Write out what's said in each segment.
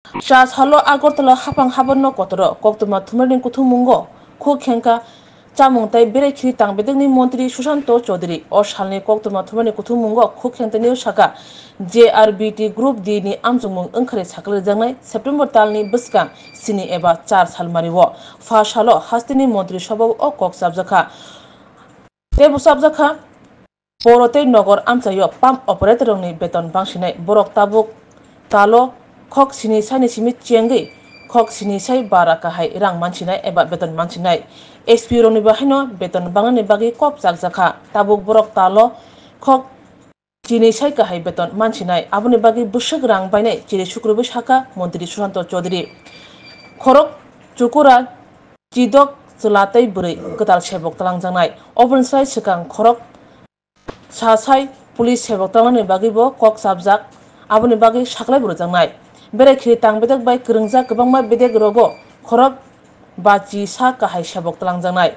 Charles Halo Agortala Hapang Habano Kotoro, Koktuma Tumarin Kutumungo, Kukenka, Chamungtai Berekri Tang Bedeni Montri Susanto Chodri, or Shalni Koktuma Tumani Kutumungo, Kukentani Shaka, JRBT Group Dini Amzumung Unkare Sakal Zangai, September Talni Buska, Sini Eba Charles Halmariwo, Fashalo, Hastini Montri Shabo or Kok Sabzaka. Tebu Sabzaka, Borote Nogor Amsayo, Pump Operator ni Beton Bangshinai, Borok Tabuk, Talo, Kok sini sai ni simit ciengi, kok sini sai bara kahai rang mancinai eba beton mancinai. SP roni bahino beton bangan ni bagi kop zakzaka tabuk borok talo kok sini sai kahai beton mancinai abuni bagi busuk rang bainai ciri syukru bushaka Menteri Susanto Chodri. Korok cukura cidok selatai beri ketal sebok telang jangnai. Open sai sekang korok sasai pulis sebok telang ni bagi bo kok sabjak abuni bagi saklai buru jangnai. Berekri tang bedek bai kerengja kebangma bedek rogo korok baci sa kahai sebok telang jangnai.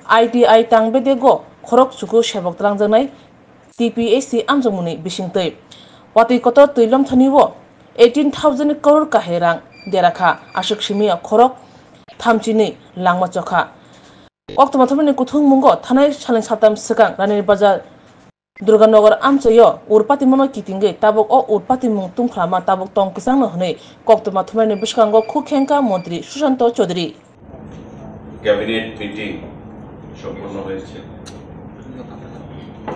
ITI tang bedego korok suku sebok telang jangnai TPAC amjamuni bisingtei. Wati koto tuilom thaniwo 18,000 crore kahai rang deraka ashuk simia korok thamchini langma chokha. Oktoma thomani kuthung mungo thanai saling satam sekang Rani Bazar Durganagar Amchayo Urpati Mono Kitinge Tabok o Urpati Mung Tungklama Tabok Tong Kisang no hne Koktoma Thumani Biskango Kukhenka Montri Susanto Chodri. Cabinet meeting সম্পন্ন হয়েছে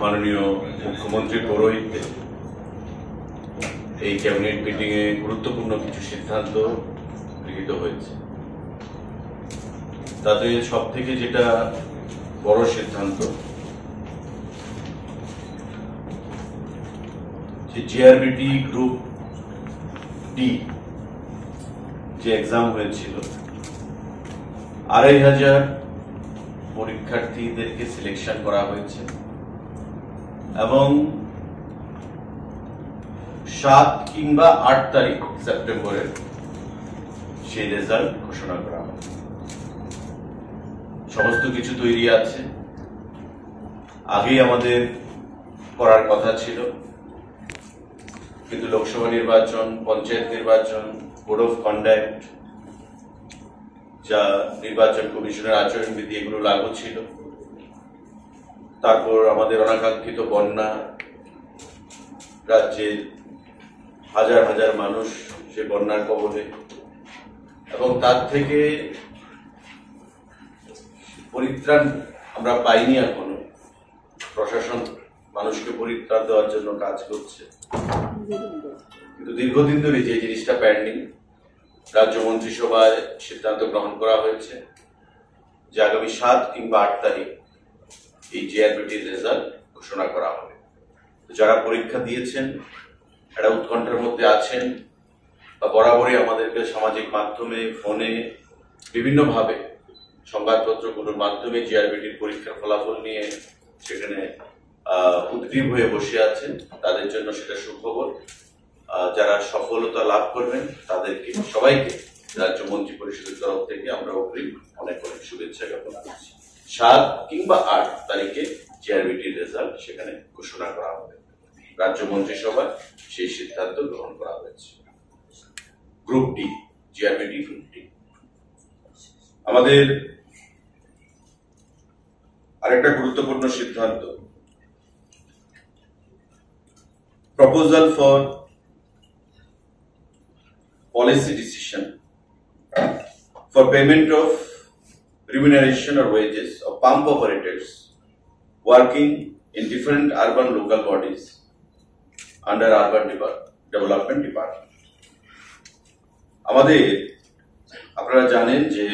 মাননীয় মুখ্যমন্ত্রী পৌরোহিত্যে এই cabinet meeting এ গুরুত্বপূর্ণ কিছু সিদ্ধান্ত গৃহীত হয়েছে তাতে সবথেকে যেটা বড় সিদ্ধান্ত যে জিআরবিটি গ্রুপ ডি যে এক্সাম হয়েছিল ২,৫০০ পরীক্ষার্থীদেরকে সিলেকশন করা হয়েছে এবং ৭ কিংবা ৮ তারিখ সেপ্টেম্বরের সেই রেজাল্ট ঘোষণা করা হবে সমস্ত কিছু তৈরি আছে আগেই আমাদের করার কথা ছিল কিন্তু লোকসভা নির্বাচন পঞ্চায়েত নির্বাচন কোড অফ কন্ডাক্ট যা নির্বাচন কমিশনের আচরণবিধি এগুলো লাগু ছিল তারপর আমাদের অনাকাঙ্ক্ষিত বন্যা রাজ্যের হাজার হাজার মানুষ সে বন্যার কবলে এবং তার থেকে পরিত্রাণ আমরা পাইনি এখনো প্রশাসন মানুষকে পরিত্রাণ দেওয়ার জন্য কাজ করছে কিন্তু দীর্ঘদিন ধরে যে জিনিসটা পেন্ডিং রাজ্য মন্ত্রিসভায় সিদ্ধান্ত গ্রহণ করা হয়েছে যে আগামী ৭ কিংবা ৮ তারিখ এই জিআরবিটির রেজাল্ট ঘোষণা করা হবে যারা পরীক্ষা দিয়েছেন একটা উৎকণ্ঠার মধ্যে আছেন বা বরাবরই আমাদেরকে সামাজিক মাধ্যমে ফোনে বিভিন্নভাবে সংবাদপত্রগুলোর মাধ্যমে জিআরবিটির পরীক্ষার ফলাফল নিয়ে সেখানে উদ্গ্রীব হয়ে বসে আছেন তাদের জন্য সেটা সুখবর যারা সফলতা লাভ করবেন তাদেরকে সবাইকে রাজ্য মন্ত্রী পরিষদের তরফ থেকে আমরা অগ্রিম অনেক অনেক শুভেচ্ছা জ্ঞাপন করছি ৭ কিংবা ৮ তারিখে জিআরবিটির রেজাল্ট সেখানে ঘোষণা করা হবে রাজ্য মন্ত্রিসভায় সেই সিদ্ধান্ত গ্রহণ করা হয়েছে group D GRBT group D আমাদের আরেকটা গুরুত্বপূর্ণ সিদ্ধান্ত proposal for policy decision for payment of remuneration or wages of pump operators working in different urban local bodies under urban development department আমাদের আপনারা জানেন যে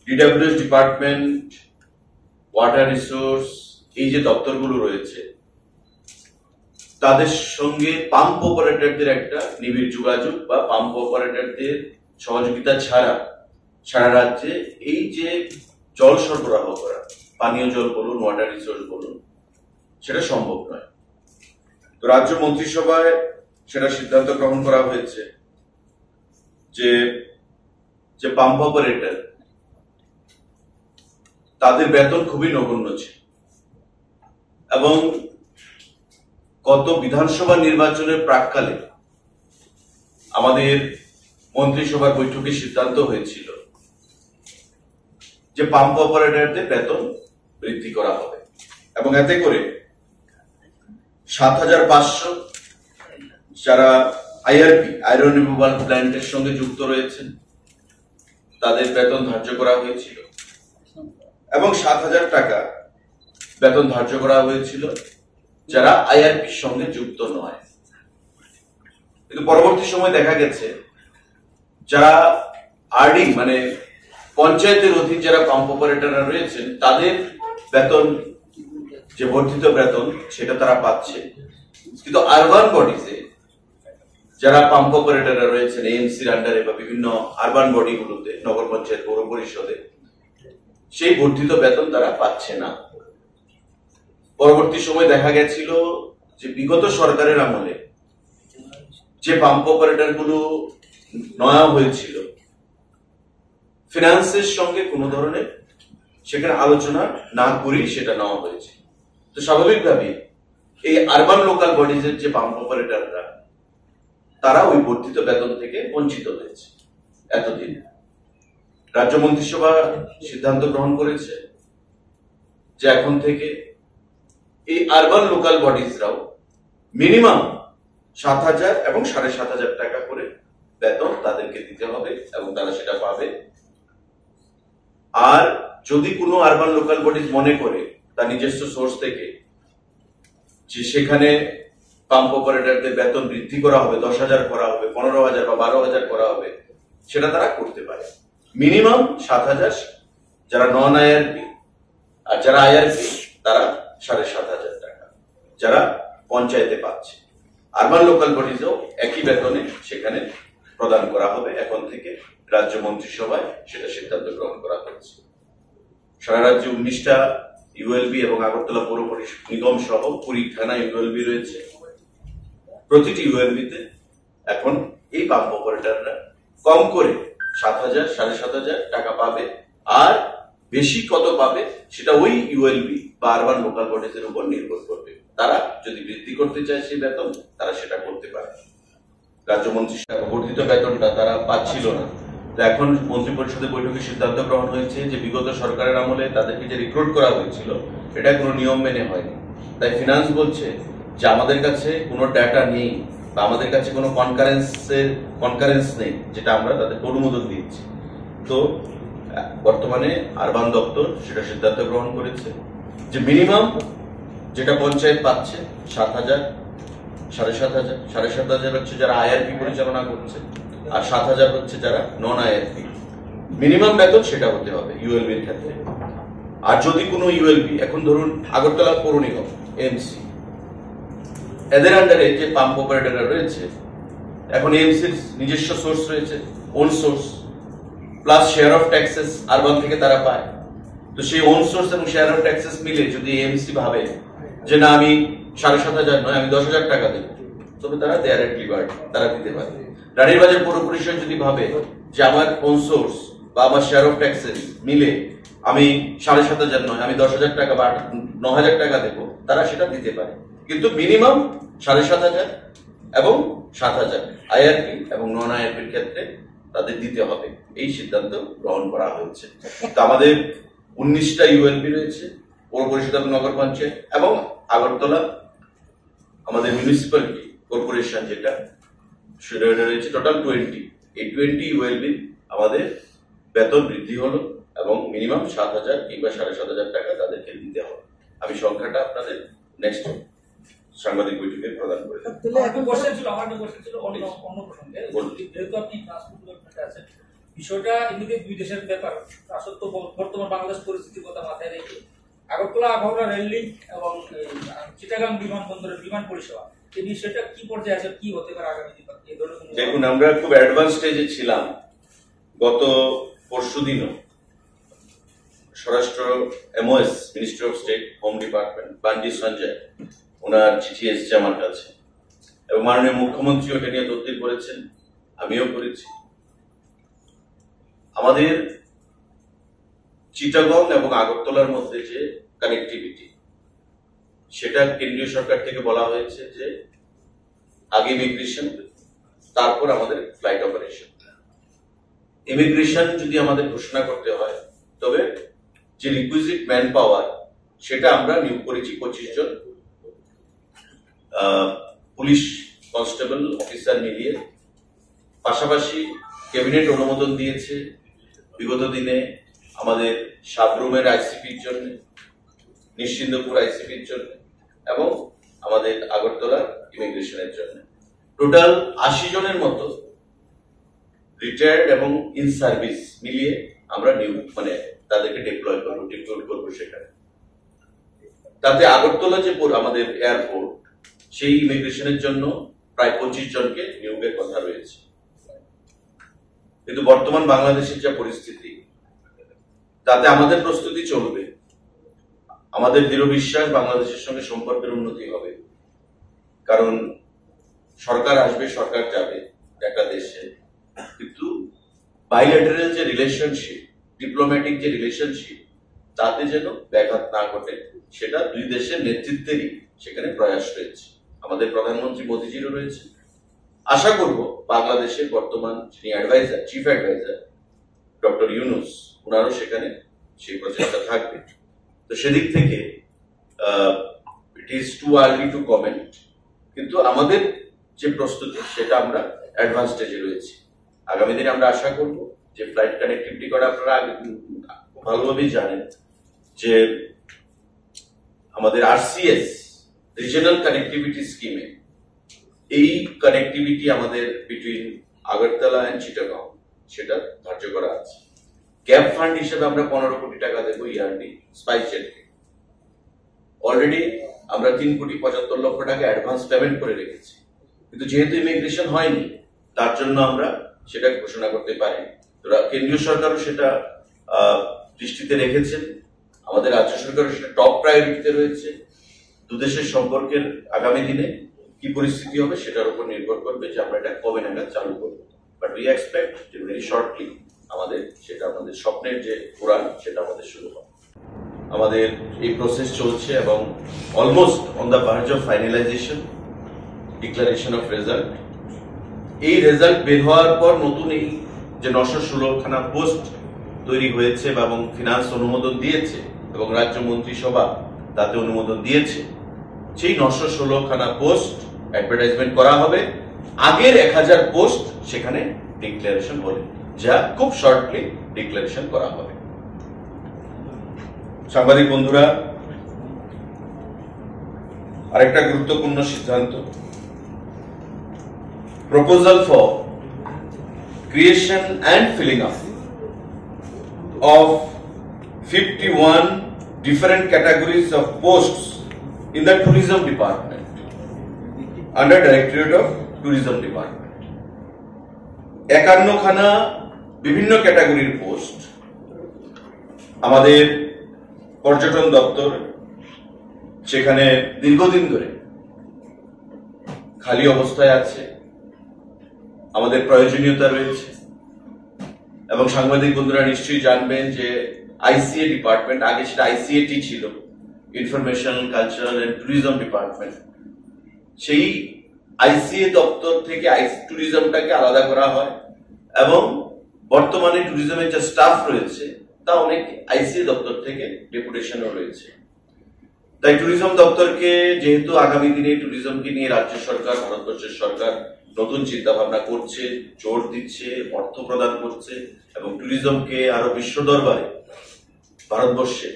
ডিডব্লিউএস ডিপার্টমেন্ট ওয়াটার রিসোর্স এই যে দপ্তরগুলো রয়েছে তাদের সঙ্গে পাম্প অপারেটরদের একটা নিবিড় যোগাযোগ বা পাম্প অপারেটরদের সহযোগিতা ছাড়া সারা রাজ্যে এই যে জল সরবরাহ করা পানীয় জল বলুন ওয়াটার রিসোর্স বলুন সেটা সম্ভব নয় তো রাজ্য মন্ত্রিসভায় সেটা সিদ্ধান্ত গ্রহণ করা হয়েছে যে পাম্প অপারেটর তাদের বেতন খুবই নগণ্য ছিল এবং গত বিধানসভা নির্বাচনের প্রাককালে আমাদের মন্ত্রিসভার বৈঠকে সিদ্ধান্ত হয়েছিল যে পাম্প অপারেটরদের বেতন বৃদ্ধি করা হবে এবং এতে করে ৭৫০০ যারা আইআরপি আয়রন রিমুভাল প্ল্যান্টের সঙ্গে যুক্ত রয়েছেন তাদের বেতন ধার্য করা হয়েছিল এবং ৭০০০ টাকা বেতন ধার্য করা হয়েছিল যারা আইআরপির সঙ্গে যুক্ত নয়। কিন্তু পরবর্তী সময় দেখা গেছে যারা আরডি মানে পঞ্চায়েতের অধীন যারা পাম্প অপারেটররা রয়েছেন তাদের বেতন যে বর্ধিত বেতন সেটা তারা পাচ্ছে, কিন্তু আরবান বডিজে যারা পাম্প অপারেটররা রয়েছেন এএমসির আন্ডারে বা বিভিন্ন আরবান বডিগুলোতে নগর পঞ্চায়েত পৌর পরিষদে সেই বর্ধিত বেতন তারা পাচ্ছে না। পরবর্তী সময় দেখা গেছিল যে বিগত সরকারের আমলে যে পাম্প অপারেটর গুলো নেওয়া হয়েছিল ফিনান্সের সঙ্গে কোনো ধরনের সেখানে আলোচনা না করেই সেটা নেওয়া হয়েছে। তো স্বাভাবিকভাবে এই আরবান লোকাল বডিজের যে পাম্প অপারেটররা তারা ওই বর্ধিত বেতন থেকে বঞ্চিত হয়েছে। এতদিন রাজ্য মন্ত্রিসভা সিদ্ধান্ত গ্রহণ করেছে যে এখন থেকে এই আরবান লোকাল বডিজরাও মিনিমাম ৭০০০ এবং ৭৫০০ টাকা করে বেতন তাদেরকে দিতে হবে এবং তারা সেটা পাবে। আর যদি কোনো আরবান লোকাল বডিজ মনে করে তার নিজস্ব সোর্স থেকে যে সেখানে পাম্প অপারেটরদের বেতন বৃদ্ধি করা হবে, ১০,০০০ করা হবে, ১৫,০০০ বা ১২,০০০ করা হবে, সেটা তারা করতে পারে। মিনিমাম ৭০০০ যারা নন আইআরপি, আর যারা আইআরপি তারা ৭৫০০ টাকা যারা পঞ্চায়েতে পাচ্ছে। আরবান লোকাল বডিজও একই বেতনে সেখানে প্রদান করা হবে। এখন থেকে রাজ্য মন্ত্রিসভায় সেটা সিদ্ধান্ত গ্রহণ করা হয়েছে। সারা রাজ্যে ১৯টা ইউএলবি এবং আগরতলা পৌর নিগম সহ ২০খানা ইউএলবি রয়েছে। প্রতিটি ইউএলবিতে এখন এই পাম্প অপারেটররা কম করে ৭০০০ ৭৫০০ টাকা পাবে। আর বেশি কত পাবে সেটা ওই ইউএলবি বা আরবান লোকাল বডিজের উপর নির্ভর করবে। তারা যদি বৃদ্ধি করতে চায় সেই বেতন তারা সেটা করতে পারে। রাজ্য মন্ত্রিসভা বর্ধিত বেতনটা তারা পাচ্ছিল না। তো এখন মন্ত্রী পরিষদের বৈঠকে সিদ্ধান্ত গ্রহণ হয়েছে যে বিগত সরকারের আমলে তাদেরকে যে রিক্রুট করা হয়েছিল এটা কোনো নিয়ম মেনে হয়নি। তাই ফিনান্স বলছে যে আমাদের কাছে কোনো ডাটা নেই বা আমাদের কাছে কোনো কনকারেন্স নেই যেটা আমরা তাদেরকে অনুমোদন দিচ্ছি। তো বর্তমানে আরবান দপ্তর সেটা সিদ্ধান্ত গ্রহণ করেছে যে মিনিমাম যেটা পঞ্চায়েত পাচ্ছে ৭০০০, ৭৫০০, ৭৫০০ হচ্ছে যারা আইআরপি পরিচালনা করছে, আর ৭০০০ হচ্ছে যারা নন আইআরপি। মিনিমাম বেতন সেটা হতে হবে ইউএলবির ক্ষেত্রে। আর যদি কোনো ইউএলবি, এখন ধরুন আগরতলা পৌর নিগম এমসি, এদের আন্ডারে যে পাম্প অপারেটররা রয়েছে, এখন এমসির নিজস্ব সোর্স রয়েছে, on source plus share of taxes urban থেকে তারা পায়। তো সেই ওন সোর্স এবং শেয়ার অফ ট্যাক্সেস মিলে যদি এমসি ভাবে যে না আমি ৭৫০০ নয় আমি ১০,০০০ টাকা দেব, তবে তারা দেয়ার এট লিবার্টি তারা দিতে পারে। রানীর বাজার পৌর পরিষদ যদি ভাবে যে আমার ওন সোর্স বা আমার শেয়ার অফ ট্যাক্সেস মিলে আমি ৭৫০০ নয় আমি ১০,০০০ টাকা বা ৯,০০০ টাকা দেবো, তারা সেটা দিতে পারে। কিন্তু মিনিমাম ৭৫০০ এবং ৭০০০ আইআরপি এবং নন আইআরপির ক্ষেত্রে তাদের দিতে হবে। এই সিদ্ধান্ত গ্রহণ করা হয়েছে। তো আমাদের ১৯টা ইউএলবি রয়েছে পৌর পরিষদ এবং নগর পঞ্চায়েত, এবং আগরতলা আমাদের মিউনিসিপ্যালিটি কর্পোরেশন যেটা সেটা রয়েছে টোটাল 20। এই 20 ইউএলবি আমাদের বেতন বৃদ্ধি হলো এবং মিনিমাম ৭০০০ কিংবা ৭৫০০ টাকা তাদেরকে দিতে হবে। আমি সংখ্যাটা আপনাদের নেক্সট সাংবাদিক বৈঠকে প্রদান করে দেব। বিষয়টা এমনিতে দুই দেশের ব্যাপার, আসলে তো বর্তমান বাংলাদেশ পরিস্থিতির কথা মাথায় রেখে আগরতলা আখাউড়া রেল লিঙ্ক এবং চিটাগাং বিমানবন্দরের বিমান পরিষেবা এই বিষয়টা কি পর্যায়ে আছে, কি হতে পারে আগামী দিনে? দেখুন, আমরা খুব অ্যাডভান্স স্টেজে ছিলাম। গত পরশুদিনও স্বরাষ্ট্র MOS ministry of state home department Bandi Sanjay ওনার চিঠি এসেছে আমার কাছে এবং মাননীয় মুখ্যমন্ত্রী ওটা নিয়ে তদবির করেছেন, আমিও করেছি। আমাদের চিটাগং এবং আগরতলার মধ্যে যে কানেক্টিভিটি সেটা কেন্দ্রীয় সরকার থেকে বলা হয়েছে যে আগে ইমিগ্রেশন তারপর আমাদের ফ্লাইট অপারেশন। ইমিগ্রেশন যদি আমাদের ঘোষণা করতে হয়, তবে যে রিকুইজিট ম্যান পাওয়ার সেটা আমরা নিয়োগ করেছি 25 জন পুলিশ কনস্টেবল অফিসার মিলিয়ে। পাশাপাশি ক্যাবিনেট অনুমোদন দিয়েছে বিগত দিনে আমাদের সাবরুমের আইসিপির জন্য, নিশ্চিন্দপুর আইসিপির জন্য এবং আমাদের আগরতলার ইমিগ্রেশনের জন্য। টোটাল 80 জনের মতো রিটায়ার্ড এবং ইন সার্ভিস মিলিয়ে আমরা তাদেরকে ডিপ্লয় করবো সেখানে। তাতে আগরতলা যে আমাদের এয়ারপোর্ট, সেই ইমিগ্রেশনের জন্য প্রায় 25 জনকে নিয়োগের কথা রয়েছে। কিন্তু বর্তমান বাংলাদেশের যা পরিস্থিতি, তাতে আমাদের প্রস্তুতি চলবে। আমাদের দৃঢ় বিশ্বাস বাংলাদেশের সঙ্গে সম্পর্কের উন্নতি হবে, কারণ সরকার আসবে, সরকার যাবে একটা দেশে, কিন্তু বাইল্যাটারাল যে রিলেশনশিপ, ডিপ্লোম্যাটিক যে রিলেশনশিপ, তাতে যেন ব্যাঘাত না ঘটে, সেটা দুই দেশের নেতৃত্বেরই সেখানে প্রয়াস রয়েছে। আমাদের প্রধানমন্ত্রী মোদীজিরও রয়েছে। আশা করব বাংলাদেশের বর্তমান যিনি adviser, chief adviser doctor Yunus, ওনারও সেখানে সেই প্রচেষ্টা থাকবে। তো সেদিক থেকে it is too early to comment, কিন্তু আমাদের যে প্রস্তুতি সেটা আমরা অ্যাডভান্স স্টেজে রয়েছি। আগামী দিনে আমরা আশা করব যে ফ্লাইট কানেক্টিভিটি করা, আপনারা ভালোভাবেই জানেন যে আমাদের আরসিএস রিজিওনাল কানেক্টিভিটি স্কিমে এই কানেক্টিভিটি আমাদের বিটুইন আগরতলা এন্ড চিটাগং সেটা ধার্য করা আছে। গ্যাপ ফান্ড হিসেবে আমরা 15 কোটি টাকা দেবো ইয়ারলি স্পাইসজেটকে। অলরেডি আমরা 3,75,00,000 টাকা অ্যাডভান্স পেমেন্ট করে রেখেছি, কিন্তু যেহেতু ইমিগ্রেশন হয়নি তার জন্য আমরা সেটা ঘোষণা করতে পারি। কেন্দ্রীয় সরকারও সেটা দৃষ্টিতে রেখেছেন, আমাদের রাজ্য সরকারও সেটা টপ প্রায়োরিটিতে রয়েছে। দুদেশের সম্পর্কের আগামী দিনে কি পরিস্থিতি হবে সেটার উপর নির্ভর করবে যে আমরা এটা কবে নাগাদ চালু করবো। বাট উই এক্সপেক্ট যে ভেরি শর্টলি আমাদের স্বপ্নের যে উড়ান সেটা আমাদের শুরু হবে। আমাদের এই প্রসেস চলছে এবং almost on the verge of finalisation, declaration of result. এই রেজাল্ট বের হওয়ার পর নতুন এই যে 916খানা পোস্ট তৈরি হয়েছে এবং ফিনান্স অনুমোদন দিয়েছে এবং রাজ্য মন্ত্রিসভা তাতে অনুমোদন দিয়েছে, সেই 916খানা পোস্ট অ্যাডভার্টাইজমেন্ট করা হবে। আগের 1000 পোস্ট সেখানে ডিক্লারেশন বলে, যা খুব শর্টলি ডিক্লারেশন করা হবে। সাংবাদিক বন্ধুরা, আরেকটা গুরুত্বপূর্ণ সিদ্ধান্ত, proposal for creation and filling up of 51 different categories of posts in the tourism department under Directorate of Tourism Department. 51খানা বিভিন্ন ক্যাটাগরির পোস্ট আমাদের পর্যটন দপ্তর সেখানে দীর্ঘদিন ধরে খালি অবস্থায় আছে। আমাদের প্রয়োজনীয়তা রয়েছে এবং সাংবাদিক বন্ধুরা নিশ্চয়ই জানবেন যে আইসিএ ডিপার্টমেন্ট, আগে সেটা আইসিএটি ছিল, information cultural and tourism department, সেই আইসিএ দপ্তর থেকে ট্যুরিজমটাকে আলাদা করা হয় এবং বর্তমানে ট্যুরিজমের যে স্টাফ রয়েছে তা অনেক আইসিএ দপ্তর থেকে ডেপুটেশনও রয়েছে। তাই ট্যুরিজম দপ্তরকে, যেহেতু আগামী দিনে ট্যুরিজমকে নিয়ে রাজ্য সরকার, ভারতবর্ষের সরকার নতুন চিন্তা ভাবনা করছে, জোর দিচ্ছে, অর্থ প্রদান করছে এবং ট্যুরিজমকে আরো বিশ্ব দরবারে, ভারতবর্ষে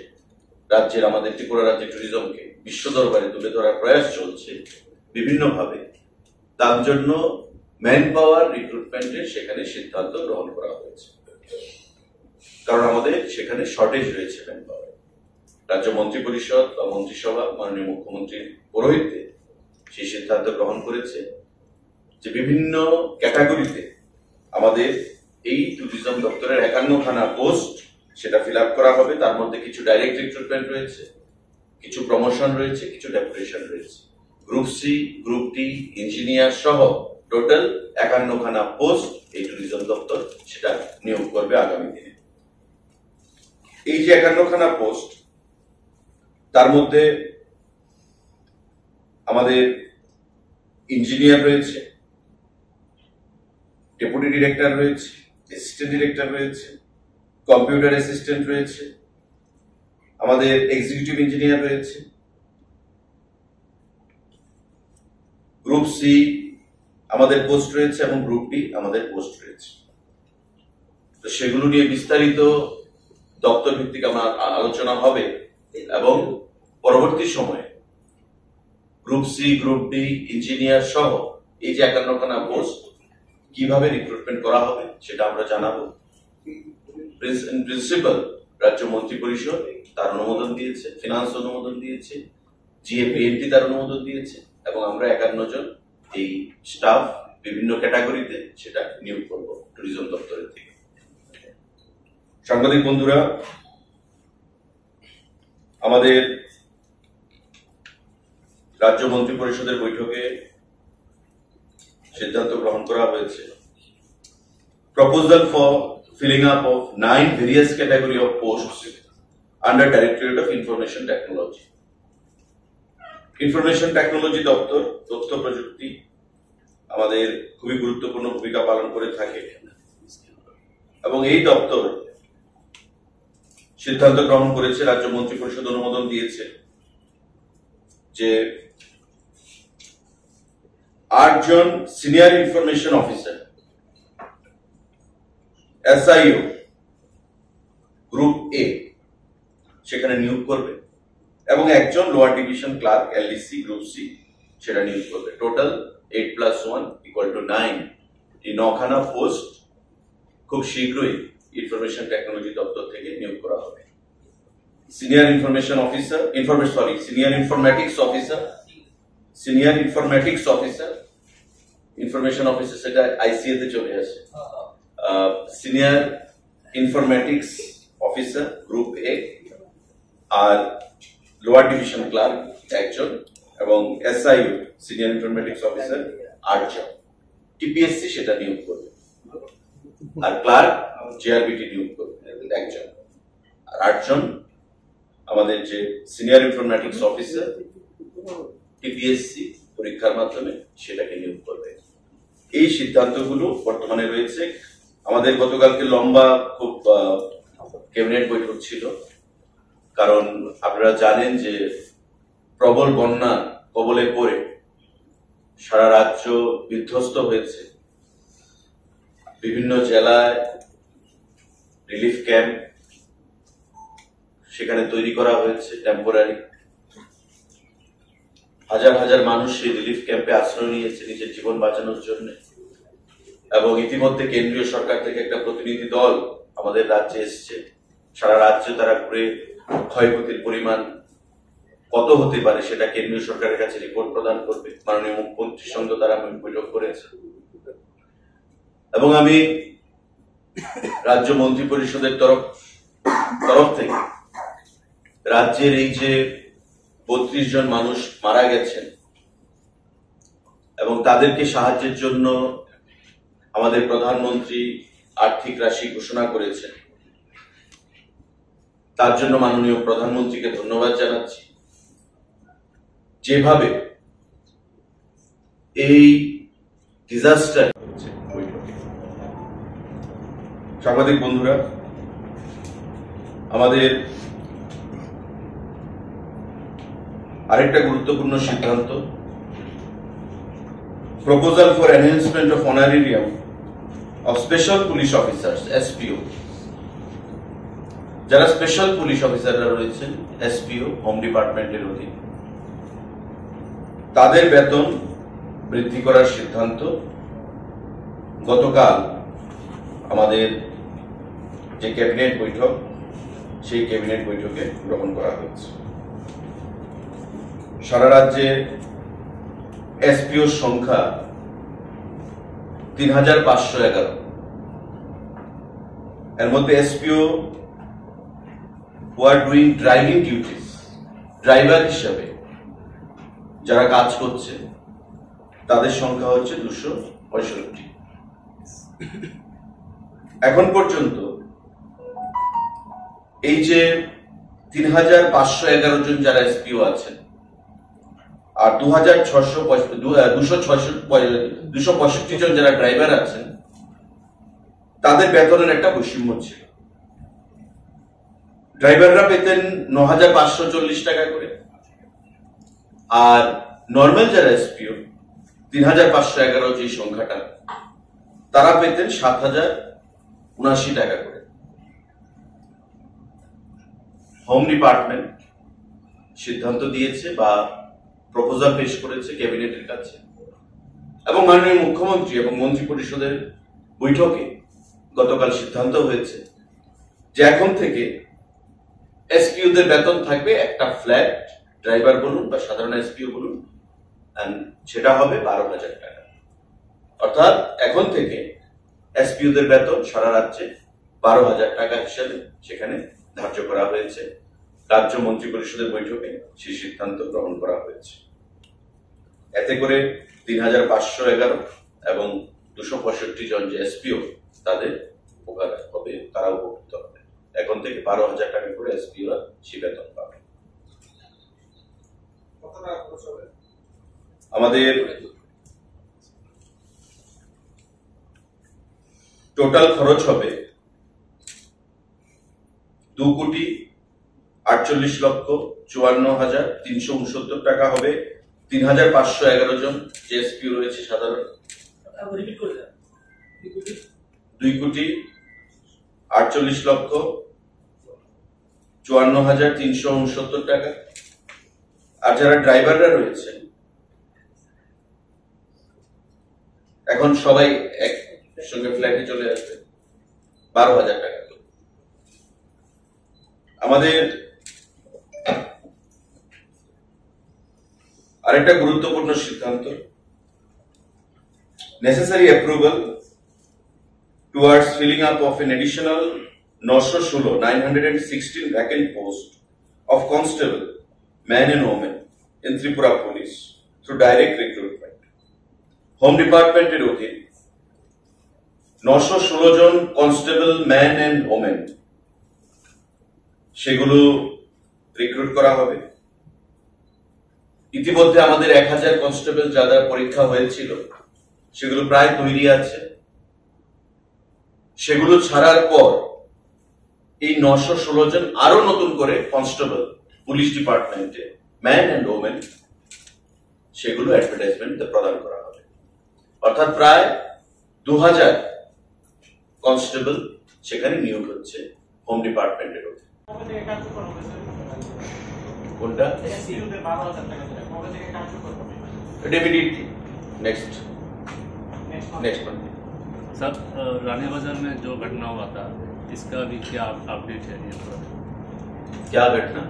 রাজ্যের, আমাদের ত্রিপুরা রাজ্যের ট্যুরিজমকে বিশ্ব দরবারে তুলে ধরার প্রয়াস চলছে বিভিন্নভাবে। তার জন্য ম্যান পাওয়ার রিক্রুটমেন্টের সেখানে সিদ্ধান্ত গ্রহণ করা হয়েছে, কারণ আমাদের সেখানে শর্টেজ রয়েছে ম্যান পাওয়ার। রাজ্য মন্ত্রী পরিষদ বা মন্ত্রিসভা মাননীয় মুখ্যমন্ত্রীর পৌরোহিত্যে সেই সিদ্ধান্ত গ্রহণ করেছে যে বিভিন্ন ক্যাটাগরিতে আমাদের এই ট্যুরিজম দপ্তরের 51খানা পোস্ট সেটা ফিল আপ করা হবে। তার মধ্যে কিছু ডাইরেক্ট রিক্রুটমেন্ট রয়েছে, কিছু প্রমোশন রয়েছে, কিছু ডেপুটেশন রয়েছে। Group C, group D, engineer সহ টোটাল 51খানা পোস্ট এই ট্যুরিজম দপ্তর সেটা নিয়োগ করবে আগামী দিনে। এই যে 51খানা পোস্ট, তার মধ্যে আমাদের ইঞ্জিনিয়ার রয়েছে, ডেপুটি ডিরেক্টর রয়েছে, অ্যাসিস্ট্যান্ট ডিরেক্টর রয়েছে, কম্পিউটার অ্যাসিস্ট্যান্ট রয়েছে, আমাদের এক্সিকিউটিভ ইঞ্জিনিয়ার রয়েছে, গ্রুপ সি আমাদের পোস্ট রয়েছে এবং গ্রুপ ডি আমাদের পোস্ট রয়েছে। তো সেগুলো নিয়ে বিস্তারিত দপ্তর ভিত্তিক আমার আলোচনা হবে এবং পরবর্তী সময়ে group C, group D, engineer সহ এই যে 51খানা পোস্ট কিভাবে রিক্রুটমেন্ট করা হবে সেটা আমরা জানাবো। প্রিন্সিপাল রাজ্য মন্ত্রী পরিষদ তার অনুমোদন দিয়েছে, ফিনান্স অনুমোদন দিয়েছে, জিএপিএনটি তার অনুমোদন দিয়েছে এবং আমরা 51 জন এই স্টাফ বিভিন্ন ক্যাটাগরিতে সেটা নিয়োগ করব ট্যুরিজম দপ্তরের থেকে। সাংবাদিক বন্ধুরা, আমাদের রাজ্য মন্ত্রী পরিষদের বৈঠকে সিদ্ধান্ত গ্রহণ করা হয়েছে proposal for filling up of 9 various category of posts under Directorate of Information Technology. Information technology দপ্তর তথ্য প্রযুক্তি আমাদের খুবই গুরুত্বপূর্ণ ভূমিকা পালন করে থাকে এবং এই দপ্তর সিদ্ধান্ত গ্রহণ করেছে, রাজ্য মন্ত্রী পরিষদ অনুমোদন দিয়েছে যে 8 জন senior information officer SIO group A সেখানে নিয়োগ করবে এবং একজন lower division clerk LDC group C সেটা নিয়োগ করবে। টোটাল 8+1 = 9। এই 9খানা পোস্ট খুব শীঘ্রই ইনফরমেশন টেকনোলজি দপ্তর থেকে নিয়োগ করা হবে। Senior information officer senior informatics officer information officer সেটা ICA তে চলে আসে। Senior informatics officer group A আর লোয়ার ডিভিশন ক্লার্ক একজন এবং SIO সিনিয়র ইনফরমেটিক্স অফিসার 8 জন। TPSC সেটা নিয়োগ করবে আর ক্লার্ক JRBT নিয়োগ করবে একজন আর 8 জন আমাদের যে সিনিয়র ইনফরমেটিক্স অফিসার TPSC পরীক্ষার মাধ্যমে সেটাকে নিয়োগ করবে। এই সিদ্ধান্তগুলো বর্তমানে রয়েছে। আমাদের গতকালকে লম্বা খুব ক্যাবিনেট বৈঠক ছিল, কারণ আপনারা জানেন যে প্রবল বন্যা কবলে পড়ে সারা রাজ্য বিধ্বস্ত হয়েছে। বিভিন্ন জেলায় রিলিফ ক্যাম্প সেখানে তৈরি করা হয়েছে টেম্পোরারি। হাজার হাজার মানুষ সেই রিলিফ ক্যাম্পে আশ্রয় নিয়েছে নিজের জীবন বাঁচানোর জন্য এবং ইতিমধ্যে কেন্দ্রীয় সরকার থেকে একটা প্রতিনিধি দল আমাদের রাজ্যে এসছে। সারা রাজ্যে তারা ঘুরে ক্ষয়ক্ষতির পরিমাণ কত হতে পারে সেটা কেন্দ্রীয় সরকারের কাছে রিপোর্ট প্রদান করবে। মাননীয় মুখ্যমন্ত্রীর সঙ্গে তারা বৈঠক করেছে এবং আমি রাজ্য মন্ত্রী পরিষদের তরফ থেকে রাজ্যের এই যে 32 জন মানুষ মারা গেছেন এবং তাদেরকে সাহায্যের জন্য আমাদের প্রধানমন্ত্রী আর্থিক রাশি ঘোষণা করেছেন, তার জন্য মাননীয় প্রধানমন্ত্রীকে ধন্যবাদ জানাচ্ছি। যেভাবে এই ডিজাস্টার হচ্ছে বৈঠকে। সাংবাদিক বন্ধুরা, আমাদের আরেকটা গুরুত্বপূর্ণ সিদ্ধান্ত proposal for enhancement of honorarium of special police officers SPO। যারা স্পেশাল পুলিশ অফিসাররা রয়েছেন SPO হোম ডিপার্টমেন্টের অধীন, তাদের বেতন বৃদ্ধি করার সিদ্ধান্ত গতকাল আমাদের যে ক্যাবিনেট বৈঠক সেই ক্যাবিনেট বৈঠকে গ্রহণ করা হয়েছে। সারা রাজ্যে SPO সংখ্যা 3511। এর মধ্যে SPO who are doing driving duties, driver হিসাবে যারা কাজ করছে তাদের সংখ্যা হচ্ছে 265। এখন পর্যন্ত এই যে 3511 জন যারা SPO আছেন আর 265 জন যারা ড্রাইভার আছেন, তাদের বেতনের একটা বৈষম্য ছিল। ড্রাইভাররা পেতেন 9,540 টাকা করে, আর নর্মাল যারা এসপিও 3,511 যে সংখ্যাটা, তারা পেতেন 7,079 টাকা করে। হোম ডিপার্টমেন্ট সিদ্ধান্ত দিয়েছে বা প্রপোজাল পেশ করেছে ক্যাবিনেটের কাছে, এবং মাননীয় মুখ্যমন্ত্রী এবং মন্ত্রী পরিষদের বৈঠকে গতকাল সিদ্ধান্ত হয়েছে যে এখন থেকে এসপিওদের বেতন থাকবে একটা ফ্ল্যাট, ড্রাইভার বলুন বা সাধারণ এসপিও বলুন, সেটা হবে 12,000 টাকা। অর্থাৎ এখন থেকে এসপিওদের বেতন সারা রাজ্যে 12,000 টাকা হিসেবে সেখানে ধার্য করা হয়েছে। রাজ্য মন্ত্রী পরিষদের বৈঠকে সেই সিদ্ধান্ত গ্রহণ করা হয়েছে। এতে করে 3,511 এবং 265 জন যে এসপিও তাদের উপকার হবে, তারা উপকৃত হবে। এখন থেকে 12,000 টাকা করে এসপিওরা সে বেতন পাবে। আমাদের টোটাল খরচ হবে 2,48,54,369 টাকা হবে। 3,511 জন যে এসপিও রয়েছে সাধারণ, 2,48,54,369 টাকা। আর যারা ড্রাইভাররা রয়েছে এখন সবাই একসঙ্গে ফ্ল্যাটে চলে আসবে, 12,000 টাকা। আমাদের আরেকটা গুরুত্বপূর্ণ সিদ্ধান্ত, necessary approval towards filling up of an additional 916 vacant posts of constable, men and women in Tripura Police through direct recruitment. Home Department এর অধীন 916 জন কনস্টেবল, ম্যান এন্ড ওমেন, সেগুলো রিক্রুট করা হবে। ইতিমধ্যে আমাদের 1,000 কনস্টেবল যাদের পরীক্ষা হয়েছিল সেগুলো প্রায় তৈরি আছে। সেগুলো ছাড়ার পর এই 916 জন আরো নতুন করে কনস্টেবল পুলিশ ডিপার্টমেন্টে, ম্যান এন্ড ওমেন, সেগুলো অ্যাডভার্টাইজমেন্ট প্রদান করা হবে। অর্থাৎ প্রায় 2,000 কনস্টেবল সেখানে নিয়োগ হচ্ছে হোম ডিপার্টমেন্টের অধীনে। কোনটা? Definitely next month. सर, रानी बाजार में जो घटना हुआ था इसका भी क्या अपडेट है? क्या घटना?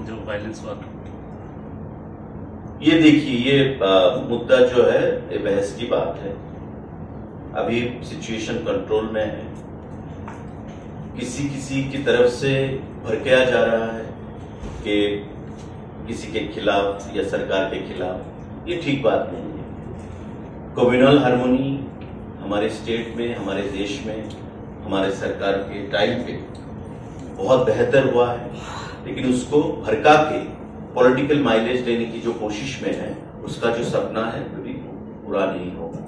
जो वायलेंस हुआ था। ये देखिए, ये मुद्दा जो है ये बहस की बात है। अभी सिचुएशन कंट्रोल में है। किसी की तरफ से भड़काया जा रहा है कि किसी के खिलाफ या सरकार के खिलाफ, ये ठीक बात नहीं है। कम्युनल हार्मोनी हमारे स्टेट में, हमारे देश में, हमारे सरकार के टाइम पे बहुत बेहतर हुआ है, लेकिन उसको भड़का के पॉलिटिकल माइलेज लेने की जो कोशिश में है, उसका जो सपना है कभी पूरा नहीं होगा।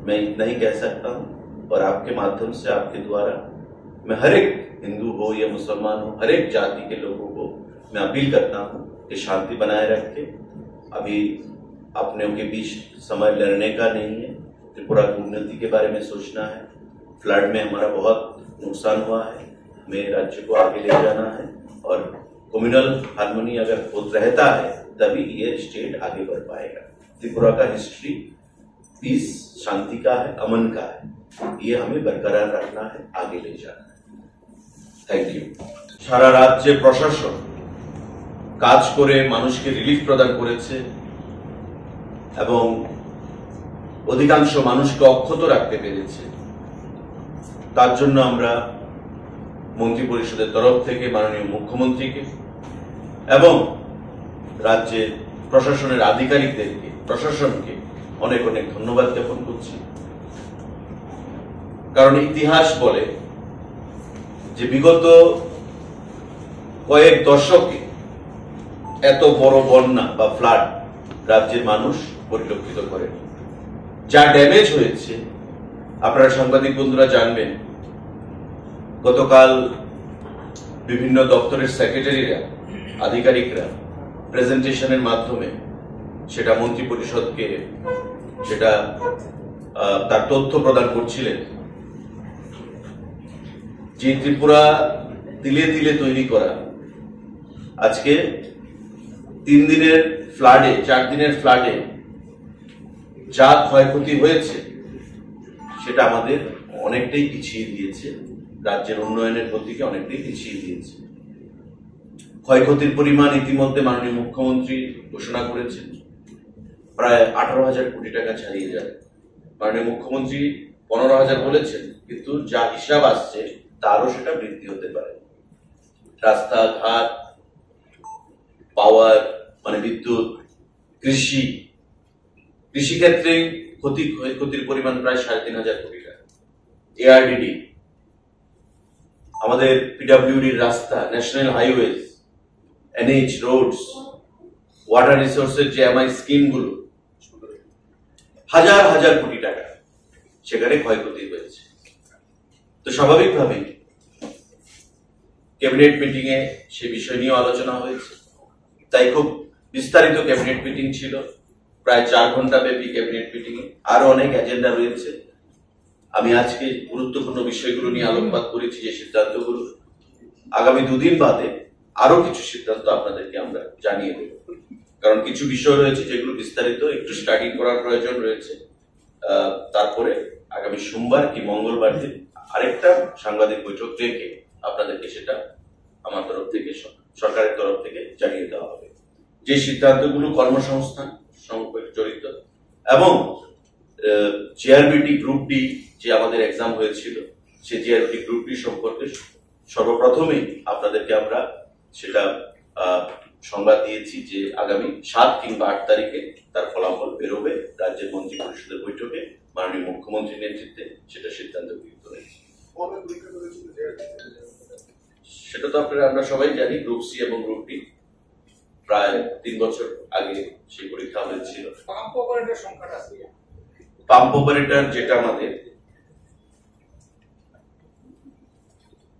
मैं इतना ही कह सकता हूँ, और आपके माध्यम से, आपके द्वारा मैं हर एक हिंदू हो या मुसलमान हो, हर एक जाति के लोगों को मैं अपील करता हूँ कि शांति बनाए रखे। अभी अपने के बीच समय लड़ने का नहीं है, त्रिपुरा की उन्नति के बारे में सोचना है। फ्लड में हमारा बहुत नुकसान हुआ है, हमें राज्य को आगे ले जाना है, और कम्युनल हार्मोनी अगर रहता है तभी ये स्टेट आगे बढ़ पाएगा। त्रिपुरा का हिस्ट्री पीस, शांति का है, अमन का है, ये हमें बरकरार रखना है, आगे ले जाना है। Thank you. সারা রাজ্যে প্রশাসন কাজ করে মানুষকে রিলিফ প্রদান করেছে এবং অধিকাংশ মানুষকে অক্ষত রাখতে পেরেছে। তার জন্য আমরা মন্ত্রী পরিষদের তরফ থেকে মাননীয় মুখ্যমন্ত্রীকে এবং রাজ্যের প্রশাসনের আধিকারিকদেরকে, প্রশাসনকে অনেক অনেক ধন্যবাদ জ্ঞাপন করছি। কারণ ইতিহাস বলে যে বিগত কয়েক দশকে এত বড় বন্যা বা ফ্লাড রাজ্যের মানুষ পরিলক্ষিত করে। যা ড্যামেজ হয়েছে আপনারা সাংবাদিক বন্ধুরা জানবেন, গতকাল বিভিন্ন দপ্তরের সেক্রেটারিরা, আধিকারিকরা প্রেজেন্টেশনের মাধ্যমে সেটা মন্ত্রী পরিষদকে সেটা তার তথ্য প্রদান করছিলেন যে ত্রিপুরা তিলে তিলে তৈরি করা আজকে 3 দিনের ফ্লাডে, 4 দিনের ফ্লাডে যা ক্ষয়ক্ষতি হয়েছে সেটা আমাদের অনেকটাই পিছিয়ে দিয়েছে, রাজ্যের উন্নয়নের গতিকে অনেকটাই পিছিয়ে দিয়েছে। ক্ষয়ক্ষতির পরিমাণ ইতিমধ্যে মাননীয় মুখ্যমন্ত্রী ঘোষণা করেছেন প্রায় 18,000 কোটি টাকা ছাড়িয়ে যাবে। মাননীয় মুখ্যমন্ত্রী 15,000 বলেছেন, কিন্তু যা হিসাব আসছে তারও সেটা বৃদ্ধি হতে পারে। রাস্তাঘাট, পাওয়ার মানে বিদ্যুৎ, কৃষিক্ষেত্রে ক্ষয়ক্ষতির পরিমাণ প্রায় 3,500 কোটি টাকা। এআরডিডি, আমাদের পিডব্লিউডির রাস্তা, national highways, NH roads, water রিসোর্সের যে এমআই স্কিমগুলো, হাজার হাজার কোটি টাকা সেখানে ক্ষয়ক্ষতি হয়েছে। তো স্বাভাবিকভাবেই ক্যাবিনেট মিটিং এ সে বিষয় নিয়ে আলোচনা হয়েছে। তাই খুব বিস্তারিত ক্যাবিনেট মিটিং ছিল, প্রায় 4 ঘন্টা ব্যাপী ক্যাবিনেট মিটিং এ আরো অনেক এজেন্ডা রয়েছে। আমি আজকে গুরুত্বপূর্ণ বিষয়গুলো নিয়ে আলোকপাত করেছি, যে সিদ্ধান্তগুলো আগামী 2 দিন বাদে আরো কিছু সিদ্ধান্ত আপনাদেরকে আমরা জানিয়ে দেব। কারণ কিছু বিষয় রয়েছে যেগুলো বিস্তারিত একটু স্টাডি করার প্রয়োজন রয়েছে। তারপরে আগামী সোমবার কি মঙ্গলবার দিন আরেকটা সাংবাদিক বৈঠক রেখে আপনাদেরকে সেটা আমার তরফ থেকে, সরকারের তরফ থেকে জানিয়ে দেওয়া হবে। যে সিদ্ধান্তগুলো কর্মসংস্থান সঙ্গে জড়িত এবং জিআরবিটি গ্রুপ ডি যে আমাদের এক্সাম হয়েছিল, সেই জিআরবিটি গ্রুপ ডি সম্পর্কে সর্বপ্রথমেই আপনাদেরকে আমরা সেটা সংবাদ দিয়েছি যে আগামী 7 কিংবা 8 তারিখে তার ফলাফল বেরোবে। রাজ্যের মন্ত্রী পরিষদের বৈঠকে মাননীয় মুখ্যমন্ত্রীর নেতৃত্বে সেটা সিদ্ধান্ত গৃহীত হয়েছে। সেটা তো আমরা সবাই জানি, গ্রুপ সি এবং গ্রুপ ডি প্রায় 3 বছর আগে সেই পরীক্ষা হয়েছিল। পাম্প অপারেটর যেটা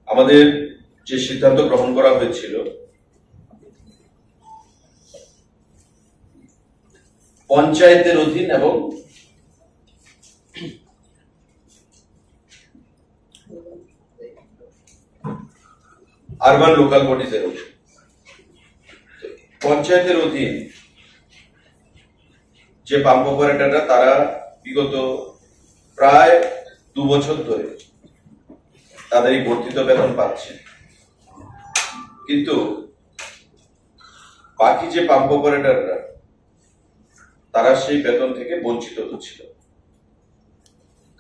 আমাদের যে সিদ্ধান্ত গ্রহণ করা হয়েছিল, পঞ্চায়েতের অধীন এবং আরবান লোকাল বডিজের অধীন। পঞ্চায়েতের অধীন যে পাম্প অপারেটররা, তারা বিগত প্রায় 2 বছর ধরে তাদের এই বর্ধিত বেতন পাচ্ছে, কিন্তু বাকি যে পাম্প অপারেটররা তারা সেই বেতন থেকে বঞ্চিত হচ্ছিল,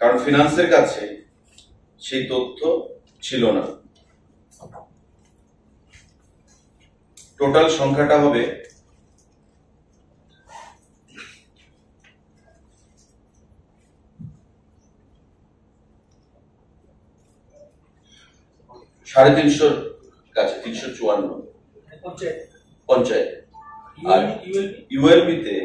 কারণ ফিনান্সের কাছে সেই তথ্য ছিল না। টোটাল সংখ্যাটা হবে 350 কাছে, 354 পঞ্চায়েত। আর ইউএলবি তে